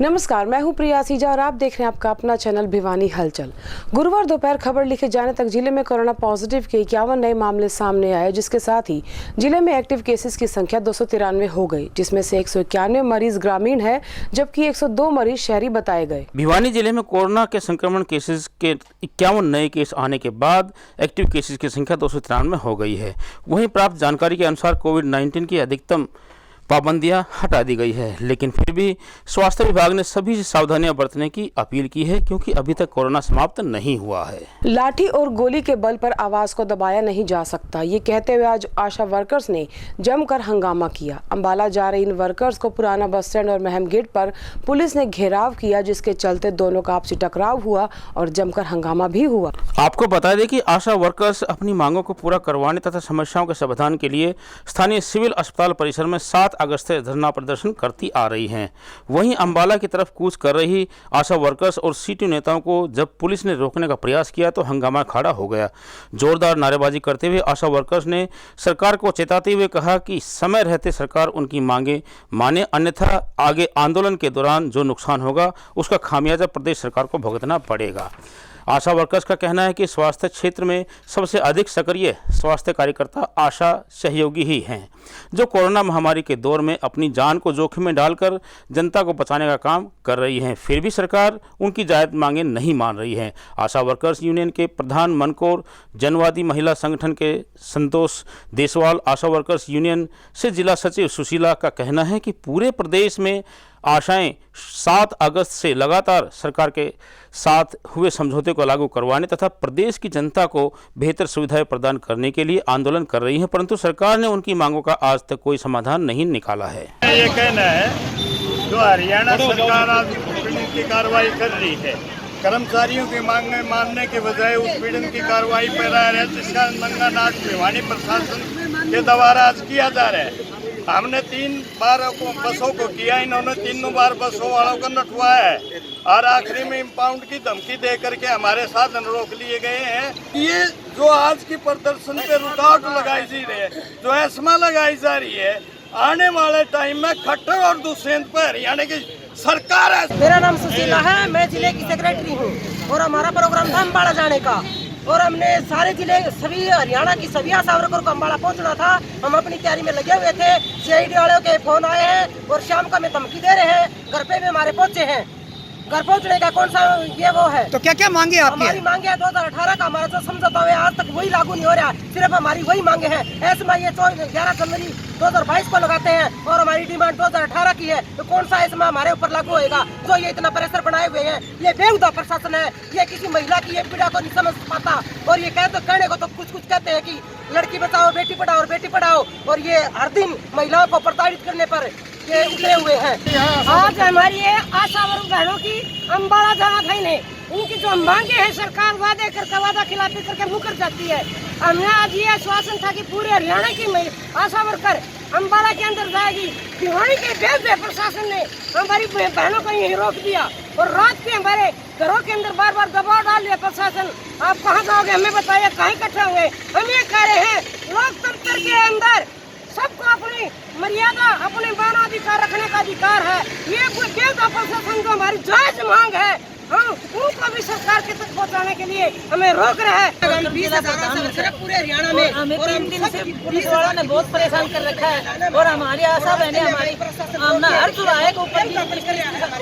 नमस्कार, मैं हूं प्रिया सीजा और आप देख रहे हैं आपका अपना चैनल भिवानी हलचल। गुरुवार दोपहर खबर लिखे जाने तक जिले में कोरोना पॉजिटिव के 51 नए मामले सामने आए, जिसके साथ ही जिले में एक्टिव केसेस की संख्या 293 हो गई, जिसमें से 191 मरीज ग्रामीण है जबकि 102 मरीज शहरी बताए गए। भिवानी जिले में कोरोना के संक्रमण केसेस के 51 नए केस आने के बाद एक्टिव केसेस की संख्या 293 हो गई है। वहीं प्राप्त जानकारी के अनुसार कोविड-19 की अधिकतम पाबंदियां हटा दी गई है, लेकिन फिर भी स्वास्थ्य विभाग ने सभी से सावधानियां बरतने की अपील की है, क्योंकि अभी तक कोरोना समाप्त नहीं हुआ है। लाठी और गोली के बल पर आवाज को दबाया नहीं जा सकता, ये कहते हुए आज आशा वर्कर्स ने जमकर हंगामा किया। अंबाला जा रहे इन वर्कर्स को पुराना बस स्टैंड और महम गेट पर पुलिस ने घेराव किया, जिसके चलते दोनों का आपसी टकराव हुआ और जमकर हंगामा भी हुआ। आपको बता दें कि आशा वर्कर्स अपनी मांगों को पूरा करवाने तथा समस्याओं के समाधान के लिए स्थानीय सिविल अस्पताल परिसर में 7 अगस्त से धरना प्रदर्शन करती आ रही हैं। वहीं अंबाला की तरफ कूच कर रही आशा वर्कर्स और सीटू नेताओं को जब पुलिस ने रोकने का प्रयास किया तो हंगामा खड़ा हो गया। जोरदार नारेबाजी करते हुए आशा वर्कर्स ने सरकार को चेताते हुए कहा कि समय रहते सरकार उनकी मांगे माने, अन्यथा आगे आंदोलन के दौरान जो नुकसान होगा उसका खामियाजा प्रदेश सरकार को भुगतना पड़ेगा। आशा वर्कर्स का कहना है कि स्वास्थ्य क्षेत्र में सबसे अधिक सक्रिय स्वास्थ्य कार्यकर्ता आशा सहयोगी ही हैं, जो कोरोना महामारी के दौर में अपनी जान को जोखिम में डालकर जनता को बचाने का काम कर रही हैं। फिर भी सरकार उनकी जायज़ मांगें नहीं मान रही है। आशा वर्कर्स यूनियन के प्रधान मनकोर, जनवादी महिला संगठन के संतोष देसवाल, आशा वर्कर्स यूनियन से जिला सचिव सुशीला का कहना है कि पूरे प्रदेश में आशाएं 7 अगस्त से लगातार सरकार के साथ हुए समझौते को लागू करवाने तथा प्रदेश की जनता को बेहतर सुविधाएं प्रदान करने के लिए आंदोलन कर रही हैं, परंतु सरकार ने उनकी मांगों का आज तक कोई समाधान नहीं निकाला है। ये कहना है जो हरियाणा सरकार आज उत्पीड़न की कार्रवाई कर रही है, कर्मचारियों की मांगे मानने के बजाय उत्पीड़न की कार्रवाई पर रहा है, जिसका नंगा नाच भिवानी प्रशासन के द्वारा आज किया जा रहा है। हमने 3 बार बसों को किया, इन्होंने 3 बार बसों वालों को नटवाया है और आखिरी में इम्पाउंड की धमकी दे करके हमारे साधन रोक लिए गए हैं। ये जो आज की प्रदर्शन पे रुकावट लगाई जा रही है, जो एस्मा लगाई जा रही है, आने वाले टाइम में खट्टर और दुष्यंत पर हरियाणा की सरकार है। मेरा नाम सुशीला है, मैं जिले की सेक्रेटरी हूँ और हमारा प्रोग्राम था अम्बाला जाने का और हमने सारे जिले सभी हरियाणा की सभी आशा वर्करों को अम्बाला पहुंचना था। हम अपनी तैयारी में लगे हुए थे। सीआईडी वालों के फोन आए हैं और शाम को हमें धमकी दे रहे हैं। घर पे भी हमारे पहुंचे हैं। घर पहुंचने का कौन सा ये वो है? तो क्या क्या मांगे आपकी? हमारी मांगे है 2018 का हमारा जो समझौता हुआ आज तक वही लागू नहीं हो रहा। सिर्फ हमारी वही मांगे हैं। ऐसे में ये 11 जनवरी 2022 को लगाते हैं और हमारी डिमांड 2018 की है, तो कौन सा इसमें हमारे ऊपर लागू होएगा? जो ये इतना प्रेशर बनाए हुए हैं, ये बेहुदा प्रशासन है। ये किसी महिला की ये पीड़ा को नहीं समझ पाता और ये कहने को तो कुछ कहते हैं कि लड़की बचाओ, बेटी पढ़ाओ और बेटी पढ़ाओ, और ये हर दिन महिलाओं को प्रताड़ित करने पर ये उतरे हुए हैं। आज हमारी ये आशा वर्ग बहनों की अम्बाला जाना था इन्हें, उनकी जो मांगे हैं सरकार वादे करके वादा खिलाफी करके मुकर जाती है। हमने आज ये आश्वासन था कि पूरे हरियाणा की आशा वर्कर अम्बाला के अंदर जाएगी। भिवानी के बेवजह प्रशासन ने हमारी बहनों को यहीं रोक दिया और रात के हमारे घरों के अंदर बार बार दबाव डाल दिया प्रशासन। आप कहाँ जाओगे हमें बताइए, कहाँ इकट्ठे होंगे? हम ये कह रहे हैं लोकतंत्र के अंदर सबको अपनी मर्यादा, अपने मानवाधिकार रखने का अधिकार है। ये कोई बेवजह प्रशासन जो हमारी जायज मांग है, हम उनको भी सरकार के तक पहुंचाने के लिए हमें रोक रहे हैं। पूरे हरियाणा में हमें 3 दिन से पुलिस वालों ने बहुत परेशान कर रखा है और हमारी आशा बहने हमारी हर चौराहे के ऊपर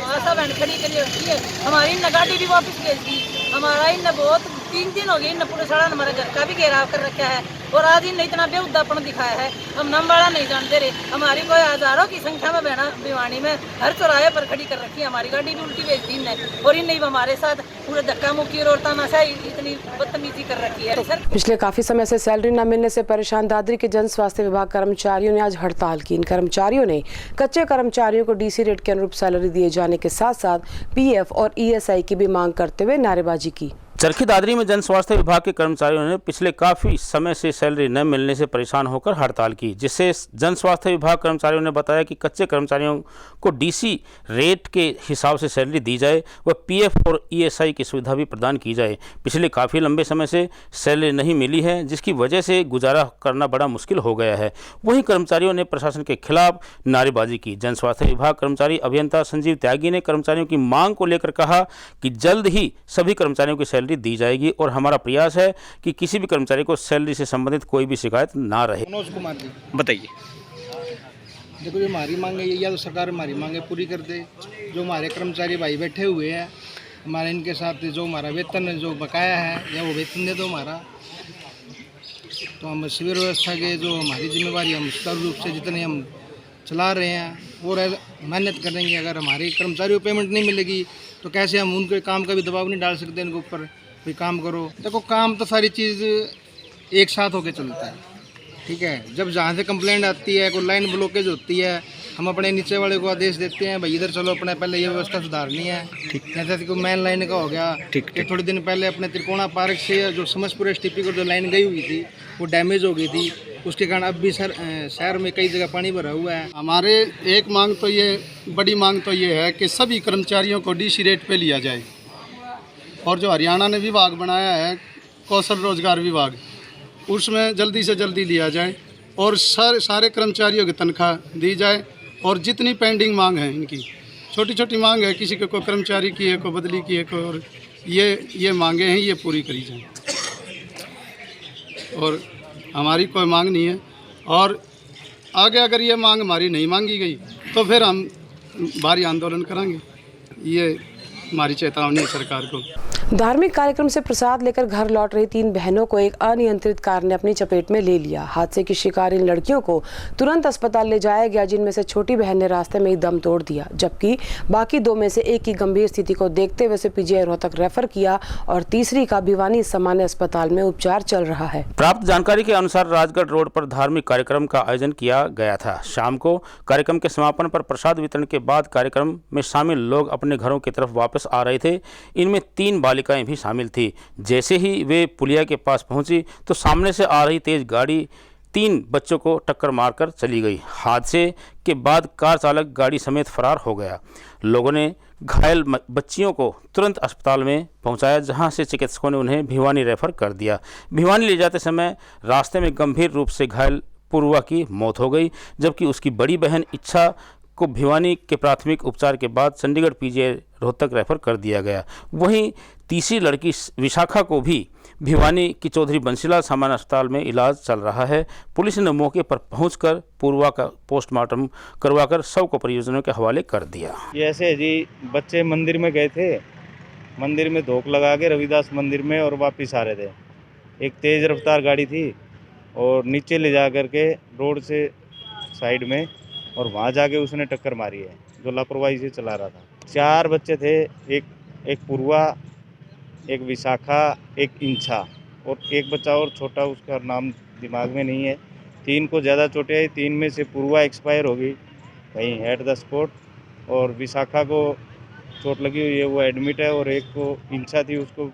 आशा बहन खड़ी करी होती है। हमारी इन गाड़ी भी वापस भेज दी। हमारा इन बहुत 3 दिन हो गए, इन पुलिस वाला हमारे घर का भी घेराव कर रखा है और आज इन इतना बेउद्दापन दिखाया है। हम अम्बाला नहीं जानते रहे। हमारी कोई हजारों की संख्या में बहना भिवानी में हर चौराहे पर खड़ी कर रखी है। हमारी गाड़ी भी उल्टी भेज दी इनने और इन हमारे साथ पूरे धक्का मुक्की और तानाशाही इतनी बदतमीजी कर रखी है। सर, पिछले काफी समय से सैलरी न मिलने से परेशान दादरी के जन स्वास्थ्य विभाग कर्मचारियों ने आज हड़ताल की। इन कर्मचारियों ने कच्चे कर्मचारियों को डीसी रेट के अनुरूप सैलरी दिए जाने के साथ साथ पीएफ और ईएसआई की भी मांग करते हुए नारेबाजी की। चरखी दादरी में जन स्वास्थ्य विभाग के कर्मचारियों ने पिछले काफ़ी समय से सैलरी न मिलने से परेशान होकर हड़ताल की, जिससे जन स्वास्थ्य विभाग कर्मचारियों ने बताया कि कच्चे कर्मचारियों को डीसी रेट के हिसाब से सैलरी दी जाए व पीएफ और ईएसआई की सुविधा भी प्रदान की जाए। पिछले काफ़ी लंबे समय से सैलरी नहीं मिली है, जिसकी वजह से गुजारा करना बड़ा मुश्किल हो गया है। वहीं कर्मचारियों ने प्रशासन के खिलाफ नारेबाजी की। जन स्वास्थ्य विभाग कर्मचारी अभियंता संजीव त्यागी ने कर्मचारियों की मांग को लेकर कहा कि जल्द ही सभी कर्मचारियों की सैलरी दी जाएगी और हमारा प्रयास है कि किसी भी कर्मचारी को सैलरी से संबंधित कोई भी शिकायत ना रहे। मनोज कुमार जी, बताइए। देखो जो हमारी मांग है या तो सरकार हमारी मांगे पूरी कर दे। जो हमारे कर्मचारी भाई बैठे हुए हैं, हमारे इनके साथ जो हमारा वेतन जो बकाया है या वो वेतन दे दो हमारा, तो हम शिविर व्यवस्था के जो हमारी जिम्मेवारी हम सुचारू रूप से जितने हम चला रहे हैं वो मेहनत करेंगे। अगर हमारे कर्मचारियों को पेमेंट नहीं मिलेगी तो कैसे हम उनके काम का भी दबाव नहीं डाल सकते इनके ऊपर भी काम करो। देखो काम तो सारी चीज़ एक साथ होके चलता है, ठीक है। जब जहाँ से कंप्लेंट आती है, कोई लाइन ब्लॉकेज होती है, हम अपने नीचे वाले को आदेश देते हैं भाई इधर चलो, अपने पहले ये व्यवस्था सुधारनी है। जैसे कोई मेन लाइन का हो गया, कि थोड़े दिन पहले अपने त्रिकोणा पार्क से जो समझपुर एसटीपी को जो लाइन गई हुई थी वो डैमेज हो गई थी, उसके कारण अब भी शहर में कई जगह पानी भरा हुआ है। हमारे एक मांग तो ये बड़ी मांग तो ये है कि सभी कर्मचारियों को डीसी रेट पे लिया जाए, और जो हरियाणा ने विभाग बनाया है कौशल रोजगार विभाग, उसमें जल्दी से जल्दी लिया जाए और सारे कर्मचारियों की तनख्वाह दी जाए। और जितनी पेंडिंग मांग है इनकी, छोटी छोटी मांग है, किसी को कोई कर्मचारी की है, कोई बदली की है, और ये मांगे हैं ये पूरी करी जाए। और हमारी कोई मांग नहीं है, और आगे अगर ये मांग हमारी नहीं मांगी गई तो फिर हम भारी आंदोलन करेंगे। ये हमारी चेतावनी है सरकार को। धार्मिक कार्यक्रम से प्रसाद लेकर घर लौट रही 3 बहनों को एक अनियंत्रित कार ने अपनी चपेट में ले लिया। हादसे की शिकार इन लड़कियों को तुरंत अस्पताल ले जाया गया, जिनमें से छोटी बहन ने रास्ते में ही दम तोड़ दिया, जबकि बाकी 2 में से एक की गंभीर स्थिति को देखते हुए उसे पीजीआई रोहतक रेफर किया और तीसरी का भिवानी सामान्य अस्पताल में उपचार चल रहा है। प्राप्त जानकारी के अनुसार राजगढ़ रोड पर धार्मिक कार्यक्रम का आयोजन किया गया था। शाम को कार्यक्रम के समापन पर प्रसाद वितरण के बाद कार्यक्रम में शामिल लोग अपने घरों की तरफ वापस आ रहे थे। इनमें 3 बालिकाएं भी शामिल थी। जैसे ही वे पुलिया के पास पहुंची तो सामने से आ रही तेज गाड़ी 3 बच्चों को टक्कर मारकर चली गई। हादसे के बाद कार चालक गाड़ी समेत फरार हो गया। लोगों ने घायल बच्चियों को तुरंत अस्पताल में पहुंचाया, जहां से चिकित्सकों ने उन्हें भिवानी रेफर कर दिया। भिवानी ले जाते समय रास्ते में गंभीर रूप से घायल पूर्वा की मौत हो गई, जबकि उसकी बड़ी बहन इच्छा को भिवानी के प्राथमिक उपचार के बाद चंडीगढ़ पीजीआई रोहतक रेफर कर दिया गया। वहीं तीसरी लड़की विशाखा को भी भिवानी की चौधरी बंसीलाल सामान्य अस्पताल में इलाज चल रहा है। पुलिस ने मौके पर पहुंचकर पूर्वा का पोस्टमार्टम करवाकर शव को परिजनों के हवाले कर दिया। ये ऐसे जी बच्चे मंदिर में गए थे, मंदिर में धोख लगा के रविदास मंदिर में और वापस आ रहे थे। एक तेज़ रफ्तार गाड़ी थी और नीचे ले जा करके रोड से साइड में, और वहाँ जाके उसने टक्कर मारी है, जो लापरवाही से चला रहा था। 4 बच्चे थे, एक पूर्वा, एक विशाखा, एक इंछा और एक बच्चा और छोटा, उसका नाम दिमाग में नहीं है। 3 को ज़्यादा चोटें आई। 3 में से पूर्वा एक्सपायर हो गई वहीं एट द स्पॉट, और विशाखा को चोट लगी हुई है, वो एडमिट है, और एक को इंछा थी, उसको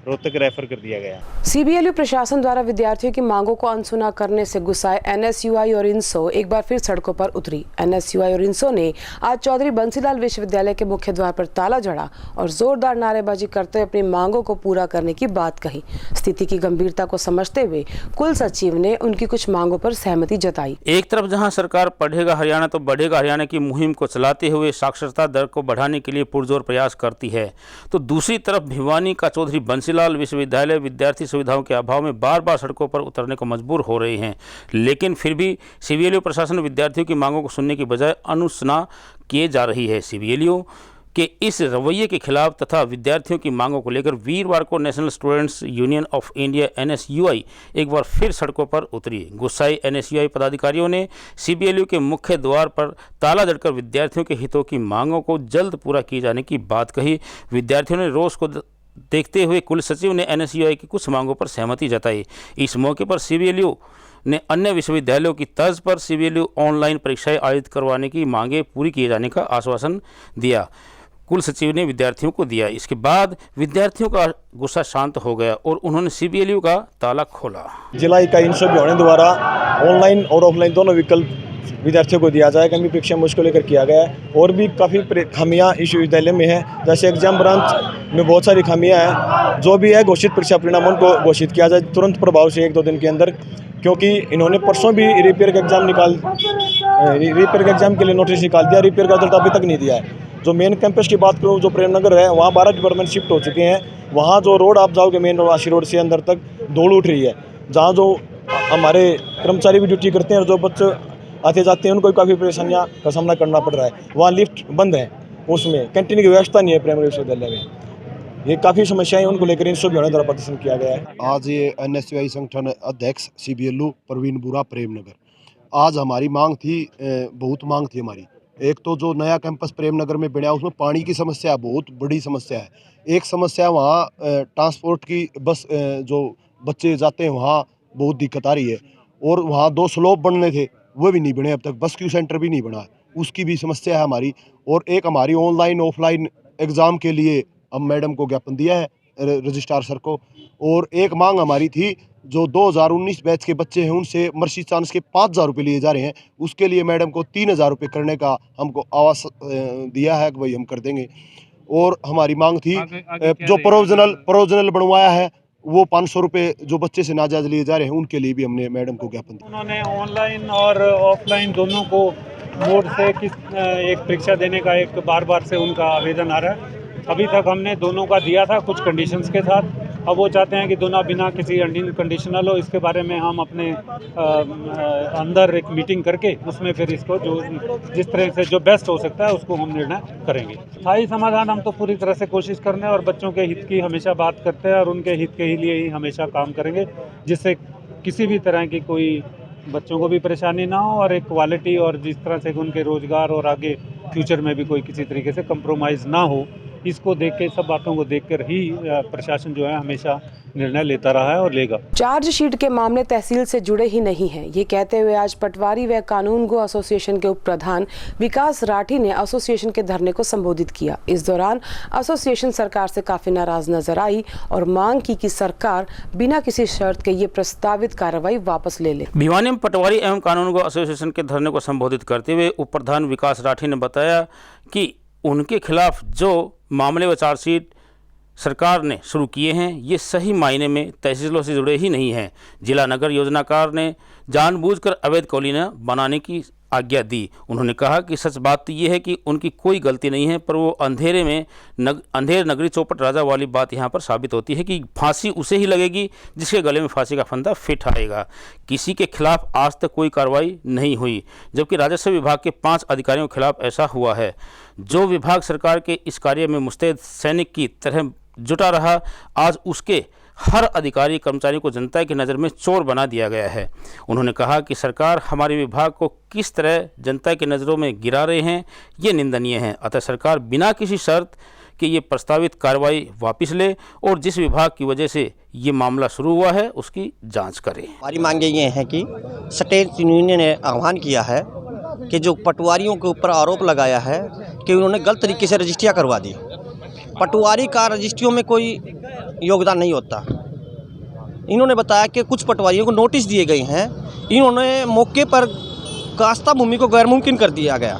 रोहतक रेफर कर दिया गया। सीबीएलयू प्रशासन द्वारा विद्यार्थियों की मांगों को अनसुना करने से गुस्साए एनएसयूआई और इंसो एक बार फिर सड़कों पर उतरी। एनएसयूआई और इंसो ने आज चौधरी बंसीलाल विश्वविद्यालय के मुख्य द्वार पर ताला जड़ा और जोरदार नारेबाजी करते हुए अपनी मांगों को पूरा करने की बात कही। स्थिति की गंभीरता को समझते हुए कुल सचिव ने उनकी कुछ मांगों पर सहमति जताई। एक तरफ जहां सरकार पढ़ेगा हरियाणा तो बढ़ेगा हरियाणा की मुहिम को चलाते हुए साक्षरता दर को बढ़ाने के लिए पुरजोर प्रयास करती है, तो दूसरी तरफ भिवानी का चौधरी बंसीलाल विश्वविद्यालय विद्यार्थी सुविधाओं के अभाव में बार बार सड़कों पर उतरने को मजबूर हो रहे हैं। लेकिन फिर भी सीबीएलयू प्रशासन विद्यार्थियों की मांगों को सुनने की बजाय अनसुना किए जा रही है। सीबीएलयू के इस रवैये के खिलाफ तथा विद्यार्थियों की मांगों को लेकर वीरवार को national students union of India NSUI एक बार फिर सड़कों पर उतरी। गुस्साए एनएसयूआई पदाधिकारियों ने सीबीएलयू के मुख्य द्वार पर ताला जड़कर विद्यार्थियों के हितों की मांगों को जल्द पूरा किए जाने की बात कही। विद्यार्थियों ने रोष को देखते हुए कुल सचिव ने एनएसयूआई की कुछ मांगों पर सहमति जताई। इस मौके पर सीबीएलयू ने अन्य विश्वविद्यालयों की तर्ज पर सीबीएलयू ऑनलाइन परीक्षाएं आयोजित करवाने की मांगें पूरी किए जाने का आश्वासन दिया। कुल सचिव ने विद्यार्थियों को दिया। इसके बाद विद्यार्थियों का गुस्सा शांत हो गया और उन्होंने सीबीएलयू का ताला खोला। जिला इकाई इन सभी द्वारा ऑनलाइन और ऑफलाइन दोनों विकल्प विद्यार्थियों को दिया जाएगा। कमी परीक्षा में उसको लेकर किया गया है और भी काफ़ी खामियां इस विद्यालय में है। जैसे एग्जाम ब्रांच में बहुत सारी खामियां हैं। जो भी है घोषित परीक्षा परिणाम उनको घोषित किया जाए तुरंत प्रभाव से 1-2 दिन के अंदर, क्योंकि इन्होंने परसों भी रिपेयर का एग्जाम के लिए नोटिस निकाल दिया। रिपेयर का रिजल्ट अभी तक नहीं दिया है। जो मेन कैंपस की बात करूँ, जो प्रेमनगर है, वहाँ 12 डिपार्टमेंट शिफ्ट हो चुके हैं। वहाँ जो रोड आप जाओगे मेन वाशी रोड से अंदर तक धूल उठ रही है। जहाँ जो हमारे कर्मचारी भी ड्यूटी करते हैं और जो बच्चे आते जाते हैं उनको काफ़ी परेशानियां का सामना करना पड़ रहा है। वहाँ लिफ्ट बंद है, उसमें कैंटीन की व्यवस्था नहीं है प्राइमरी विश्वविद्यालय में। ये काफ़ी समस्याएं उनको लेकर इन सभी द्वारा प्रदर्शन किया गया है। आज ये NSY संगठन अध्यक्ष CBLU प्रवीण बुरा प्रेमनगर, आज हमारी मांग थी, बहुत मांग थी हमारी। एक तो जो नया कैंपस प्रेमनगर में बना उसमें पानी की समस्या बहुत बड़ी समस्या है। एक समस्या वहाँ ट्रांसपोर्ट की, बस जो बच्चे जाते हैं वहाँ बहुत दिक्कत आ रही है। और वहाँ 2 स्लोप बनने थे, वो भी नहीं बने अब तक। बस क्यू सेंटर भी नहीं बना है, उसकी भी समस्या है हमारी। और एक हमारी ऑनलाइन ऑफलाइन एग्ज़ाम के लिए हम मैडम को ज्ञापन दिया है, रजिस्ट्रार सर को। और एक मांग हमारी थी, जो 2019 बैच के बच्चे हैं उनसे मर्सी चांस के 5000 रुपये लिए जा रहे हैं, उसके लिए मैडम को 3000 रुपये करने का हमको आवास दिया है कि भाई हम कर देंगे। और हमारी मांग थी जो प्रोविजनल बनवाया है वो 500 रुपये जो बच्चे से नाजायज लिए जा रहे हैं उनके लिए भी हमने मैडम को ज्ञापन दिया। उन्होंने ऑनलाइन और ऑफलाइन दोनों को मोड से एक परीक्षा देने का एक बार से उनका आवेदन आ रहा है। अभी तक हमने दोनों का दिया था कुछ कंडीशंस के साथ। अब वो चाहते हैं कि दोनों बिना किसी कंडीशनल हो। इसके बारे में हम अपने अंदर एक मीटिंग करके उसमें फिर इसको जो जिस तरह से जो बेस्ट हो सकता है उसको हम निर्णय करेंगे। स्थायी समाधान हम तो पूरी तरह से कोशिश करने और बच्चों के हित की हमेशा बात करते हैं और उनके हित के लिए ही हमेशा काम करेंगे, जिससे किसी भी तरह की कोई बच्चों को भी परेशानी ना हो और एक क्वालिटी और जिस तरह से उनके रोजगार और आगे फ्यूचर में भी कोई किसी तरीके से कंप्रोमाइज़ ना हो। इसको देख के, सब बातों को देखकर ही प्रशासन जो है हमेशा निर्णय लेता रहा है और लेगा। चार्जशीट के मामले तहसील से जुड़े ही नहीं हैं, ये कहते हुए आज पटवारी व कानूनगो एसोसिएशन के उप प्रधान विकास राठी ने एसोसिएशन के धरने को संबोधित किया। इस दौरान एसोसिएशन सरकार से काफी नाराज नजर आई और मांग की कि सरकार बिना किसी शर्त के ये प्रस्तावित कार्रवाई वापस ले ले। भिवानी में पटवारी एवं कानूनगो एसोसिएशन के धरने को संबोधित करते हुए उप प्रधान विकास राठी ने बताया कि उनके खिलाफ जो मामले व चार्जशीट सरकार ने शुरू किए हैं ये सही मायने में तहसीलों से जुड़े ही नहीं हैं। जिला नगर योजनाकार ने जानबूझकर अवैध कॉलोनियां बनाने की आज्ञा दी। उन्होंने कहा कि सच बात तो ये है कि उनकी कोई गलती नहीं है, पर वो अंधेरे में अंधेर नगरी चौपट राजा वाली बात यहाँ पर साबित होती है कि फांसी उसे ही लगेगी जिसके गले में फांसी का फंदा फिट आएगा। किसी के खिलाफ आज तक कोई कार्रवाई नहीं हुई, जबकि राजस्व विभाग के 5 अधिकारियों के खिलाफ ऐसा हुआ है। जो विभाग सरकार के इस कार्य में मुस्तैद सैनिक की तरह जुटा रहा, आज उसके हर अधिकारी कर्मचारी को जनता की नज़र में चोर बना दिया गया है। उन्होंने कहा कि सरकार हमारे विभाग को किस तरह जनता की नज़रों में गिरा रहे हैं ये निंदनीय है। अतः सरकार बिना किसी शर्त के ये प्रस्तावित कार्रवाई वापस ले और जिस विभाग की वजह से ये मामला शुरू हुआ है उसकी जांच करे। हमारी मांगे ये हैं कि स्टेट यूनियन ने आह्वान किया है कि जो पटवारियों के ऊपर आरोप लगाया है कि उन्होंने गलत तरीके से रजिस्ट्रियाँ करवा दी। पटवारी का रजिस्ट्रियों में कोई योगदान नहीं होता। इन्होंने बताया कि कुछ पटवारियों को नोटिस दिए गए हैं, इन्होंने मौके पर कास्ता भूमि को गैर मुमकिन कर दिया गया।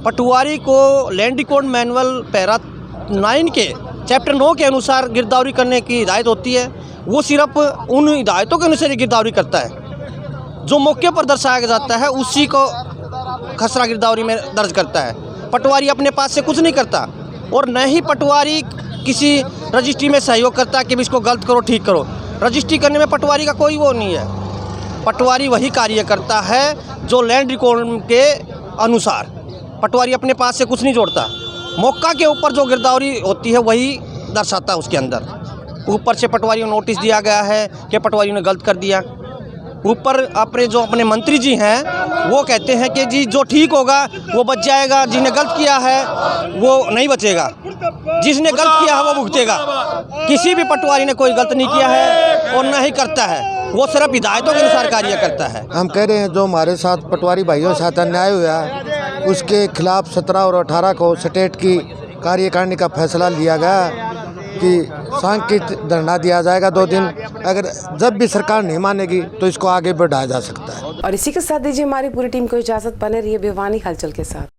पटवारी को लैंड रिकॉर्ड मैनुअल पैरा 9 के चैप्टर 9 के अनुसार गिरदावरी करने की हिदायत होती है, वो सिर्फ उन हिदायतों के अनुसार गिरदावरी करता है। जो मौके पर दर्शाया जाता है उसी को खसरा गिरदावरी में दर्ज करता है। पटवारी अपने पास से कुछ नहीं करता और न ही पटवारी किसी रजिस्ट्री में सहयोग करता है कि इसको गलत करो ठीक करो। रजिस्ट्री करने में पटवारी का कोई वो नहीं है। पटवारी वही कार्य करता है जो लैंड रिकॉर्ड के अनुसार। पटवारी अपने पास से कुछ नहीं जोड़ता। मौका के ऊपर जो गिरदावरी होती है वही दर्शाता है उसके अंदर। ऊपर से पटवारी को नोटिस दिया गया है कि पटवारी ने गलत कर दिया। ऊपर अपने मंत्री जी हैं वो कहते हैं कि जी जो ठीक होगा वो बच जाएगा, जिसने गलत किया है वो नहीं बचेगा, जिसने गलत किया है वो भुगतेगा। किसी भी पटवारी ने कोई गलत नहीं किया है और न ही करता है, वो सिर्फ हिदायतों के अनुसार कार्य करता है। हम कह रहे हैं जो हमारे साथ पटवारी भाइयों के साथ अन्याय हुआ है उसके खिलाफ 17 और 18 को स्टेट की कार्यकारिणी का फैसला लिया गया कि सांकेतिक धरना दिया जाएगा 2 दिन। अगर जब भी सरकार नहीं मानेगी तो इसको आगे बढ़ाया जा सकता है। और इसी के साथ दीजिए हमारी पूरी टीम को इजाजत। बने रहिए भिवानी हलचल के साथ।